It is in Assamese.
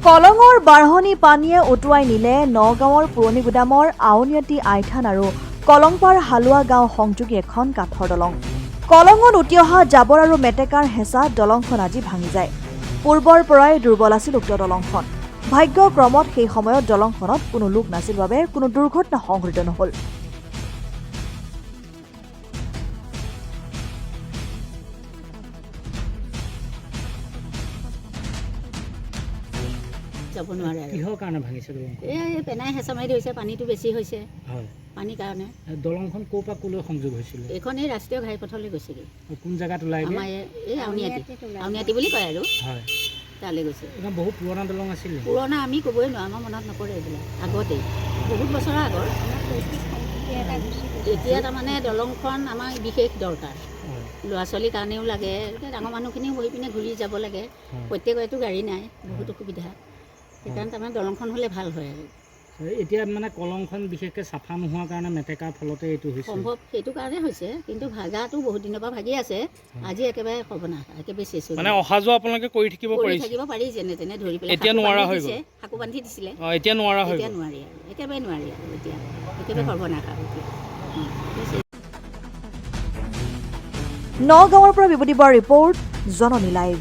কলঙৰ বাঢ়নি পানীয়ে উটুৱাই নিলে নগাঁৱৰ পুৰণি গুদামৰ আউনীআটী আইথান আৰু কলংপাৰ হালোৱা গাঁও সংযোগী এখন কাঠৰ দলং। কলঙত উটি অহা জাবৰ আৰু মেটেকাৰ হেঁচাত দলংখন আজি ভাঙি যায়। পূৰ্বৰ পৰাই দুৰ্বল আছিল উক্ত দলংখন। ভাগ্যক্ৰমত সেই সময়ত দলংখনত কোনো লোক নাছিল বাবে কোনো দুৰ্ঘটনা সংঘটিত নহল। যাব নোৱাৰে। কিহৰ কাৰণে ভাঙিছে দলংখন? এই পেনাই হেঁচা মাৰি ধৰিছে, পানীটো বেছি হৈছে। হয়, পানীৰ কাৰণে। দলংখন ক'ৰ পৰা ক'লৈ সংযোগ হৈছিলে? এইখন এই ৰাষ্ট্ৰীয় ঘাইপথলৈ গৈছেগৈ। কোন জেগাত ওলাইগৈ? আমাৰ এই আউনীআটী বুলি কয় আৰু। হয়, তালৈ গৈছে। এইখন বহুত পুৰণা দলং আছিল। পুৰণা আমি ক'বই নোৱাৰোঁ, আমাৰ মনত নপৰে এইবিলাক। আগতেই বহুত বছৰৰ আগৰ। এতিয়া তাৰমানে দলংখন আমাৰ বিশেষ দৰকাৰ। ল'ৰা ছোৱালীৰ কাৰণেও লাগে, ডাঙৰ মানুহখিনিও বহি পিনে ঘূৰি যাব লাগে। প্ৰত্যেকৰেতো গাড়ী নাই, বহুত অসুবিধা। সেইকাৰণে তাৰমানে দলংখন হ'লে ভাল হয় আৰু। এতিয়া মানে কলংখন বিশেষকৈ চাফা নোহোৱাৰ কাৰণে মেটেকাৰ ফলতে এইটো হৈছে। সম্ভৱ সেইটো কাৰণে হৈছে, কিন্তু ভাগাটো বহুত দিনৰ পৰা ভাগি আছে। আজি একেবাৰে সৰ্বনাশ, একেবাৰে চেচ হৈ মানে অহা যোৱা আপোনালোকে কৰি থাকিব পাৰি যেনে তেনে ধৰি পেলাই। এতিয়া নোৱাৰা হৈ গ'ল। সাকু বান্ধি দিছিলে। এতিয়া নোৱাৰা হৈ এতিয়া নোৱাৰি আৰু, একেবাৰে নোৱাৰি আৰু এতিয়া একেবাৰে সৰ্বনাশ আৰু এতিয়া। নগাঁৱৰ পৰা বিভূতি বৰাৰ ৰিপৰ্ট, জননী লাইভ।